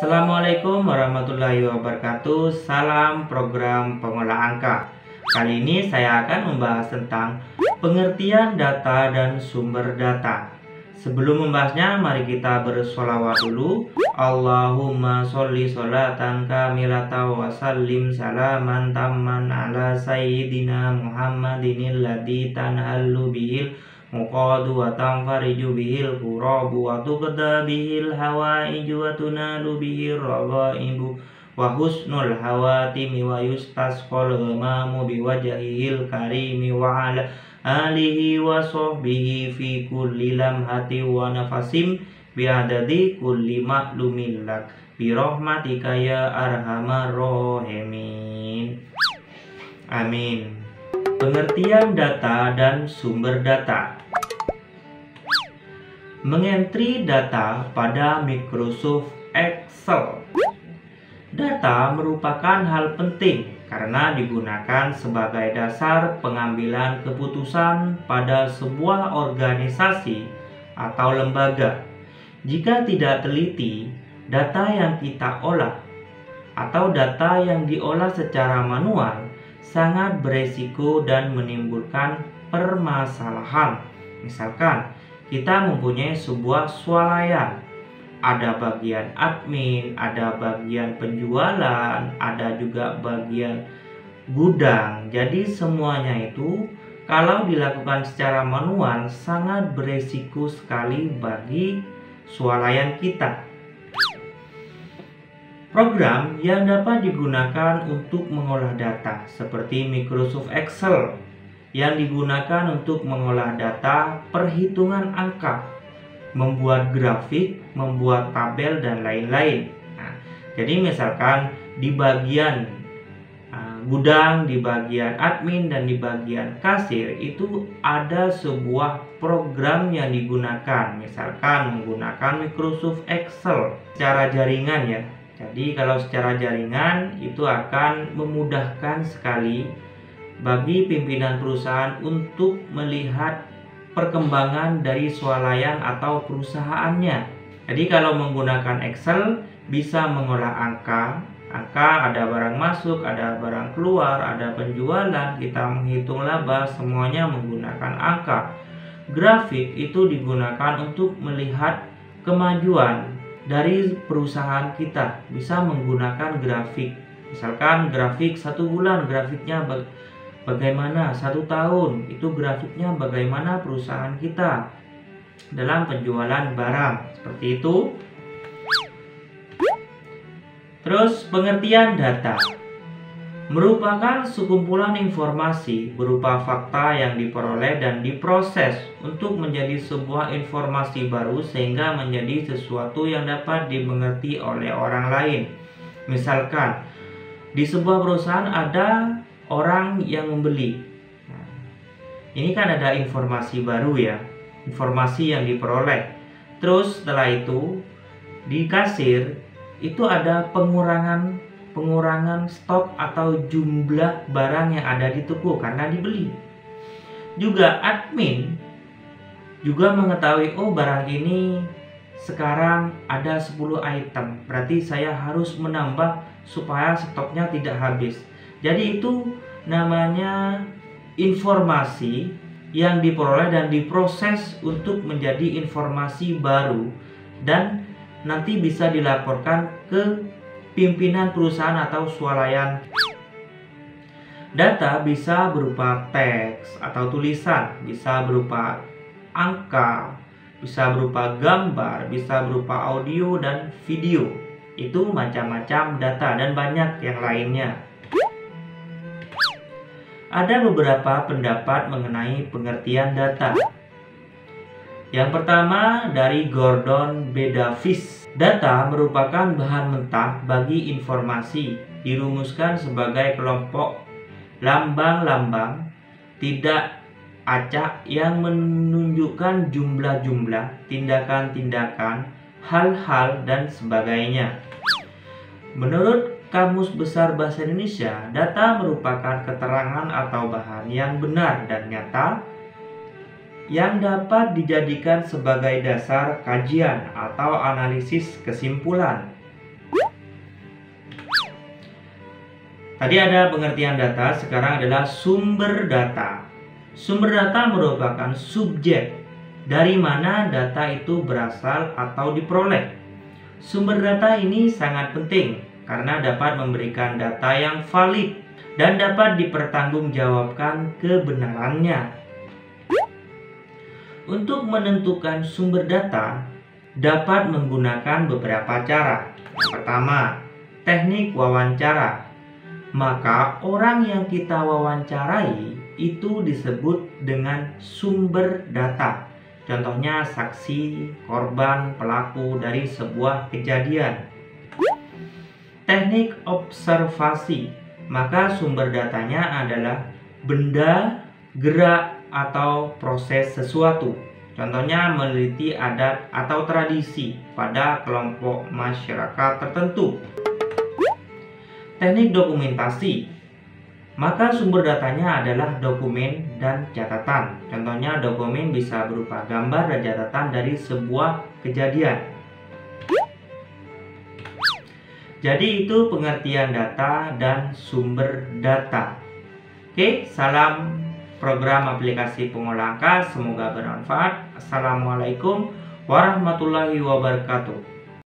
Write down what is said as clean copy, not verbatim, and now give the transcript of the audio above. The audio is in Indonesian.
Assalamualaikum warahmatullahi wabarakatuh. Salam program pengolah angka. Kali ini saya akan membahas tentang pengertian data dan sumber data. Sebelum membahasnya, mari kita bersholawat dulu. Allahumma sholli sholatan kamilatan wa sallim salaman tamman ala sayyidina Muhammadin alladzi tanhallu bihil muqadu wa tanfariju bihil qurabu wa tuqda bihil hawaiju wa tunalu bihil ragaibu wa husnul hawatimi wa yustasqal ghamamu biwajhihil karimi wa ala alihi wa sahbihi fi kulli lamhati wa nafasim biadadi kulli ma'lumin lak bi rahmatika ya arhamar rahimin. Amin. Pengertian data dan sumber data. Mengentri data pada Microsoft Excel. Data merupakan hal penting karena digunakan sebagai dasar pengambilan keputusan pada sebuah organisasi atau lembaga. Jika tidak teliti, data yang kita olah atau data yang diolah secara manual sangat beresiko dan menimbulkan permasalahan. Misalkan, kita mempunyai sebuah swalayan, ada bagian admin, ada bagian penjualan, ada juga bagian gudang. Jadi semuanya itu kalau dilakukan secara manual sangat beresiko sekali bagi swalayan kita. Program yang dapat digunakan untuk mengolah data seperti Microsoft Excel yang digunakan untuk mengolah data perhitungan angka, membuat grafik, membuat tabel, dan lain-lain. Nah, jadi misalkan di bagian gudang, di bagian admin, dan di bagian kasir itu ada sebuah program yang digunakan, misalkan menggunakan Microsoft Excel secara jaringan ya. Jadi kalau secara jaringan itu akan memudahkan sekali bagi pimpinan perusahaan untuk melihat perkembangan dari swalayan atau perusahaannya. Jadi kalau menggunakan Excel bisa mengolah angka, ada barang masuk, ada barang keluar, ada penjualan, kita menghitung laba, semuanya menggunakan angka. Grafik itu digunakan untuk melihat kemajuan dari perusahaan kita, bisa menggunakan grafik. Misalkan grafik 1 bulan, grafiknya bagaimana, 1 tahun, itu grafiknya bagaimana perusahaan kita dalam penjualan barang, seperti itu. Terus pengertian data merupakan sekumpulan informasi berupa fakta yang diperoleh dan diproses untuk menjadi sebuah informasi baru sehingga menjadi sesuatu yang dapat dimengerti oleh orang lain. Misalkan di sebuah perusahaan ada orang yang membeli. Nah, ini kan ada informasi baru ya, informasi yang diperoleh. Terus setelah itu di kasir itu ada pengurangan stok atau jumlah barang yang ada di toko karena dibeli. Juga admin juga mengetahui, oh barang ini sekarang ada 10 item, berarti saya harus menambah supaya stoknya tidak habis. Jadi itu namanya informasi yang diperoleh dan diproses untuk menjadi informasi baru dan nanti bisa dilaporkan ke pimpinan perusahaan atau swalayan. Data bisa berupa teks atau tulisan, bisa berupa angka, bisa berupa gambar, bisa berupa audio dan video. Itu macam-macam data dan banyak yang lainnya. Ada beberapa pendapat mengenai pengertian data. Yang pertama dari Gordon B. Davis. Data merupakan bahan mentah bagi informasi, dirumuskan sebagai kelompok lambang-lambang tidak acak yang menunjukkan jumlah-jumlah, tindakan-tindakan, hal-hal, dan sebagainya. Menurut Kamus Besar Bahasa Indonesia, data merupakan keterangan atau bahan yang benar dan nyata yang dapat dijadikan sebagai dasar kajian atau analisis kesimpulan. Tadi ada pengertian data, sekarang adalah sumber data. Sumber data merupakan subjek dari mana data itu berasal atau diperoleh. Sumber data ini sangat penting karena dapat memberikan data yang valid dan dapat dipertanggungjawabkan kebenarannya. Untuk menentukan sumber data dapat menggunakan beberapa cara. Pertama, teknik wawancara. Maka orang yang kita wawancarai itu disebut dengan sumber data. Contohnya saksi, korban, pelaku dari sebuah kejadian. Teknik observasi. Maka sumber datanya adalah benda, gerak, atau proses sesuatu. Contohnya meneliti adat atau tradisi pada kelompok masyarakat tertentu. Teknik dokumentasi. Maka sumber datanya adalah dokumen dan catatan. Contohnya dokumen bisa berupa gambar dan catatan dari sebuah kejadian. Jadi itu pengertian data dan sumber data. Oke, salam program aplikasi pengolah angka, semoga bermanfaat. Assalamualaikum warahmatullahi wabarakatuh.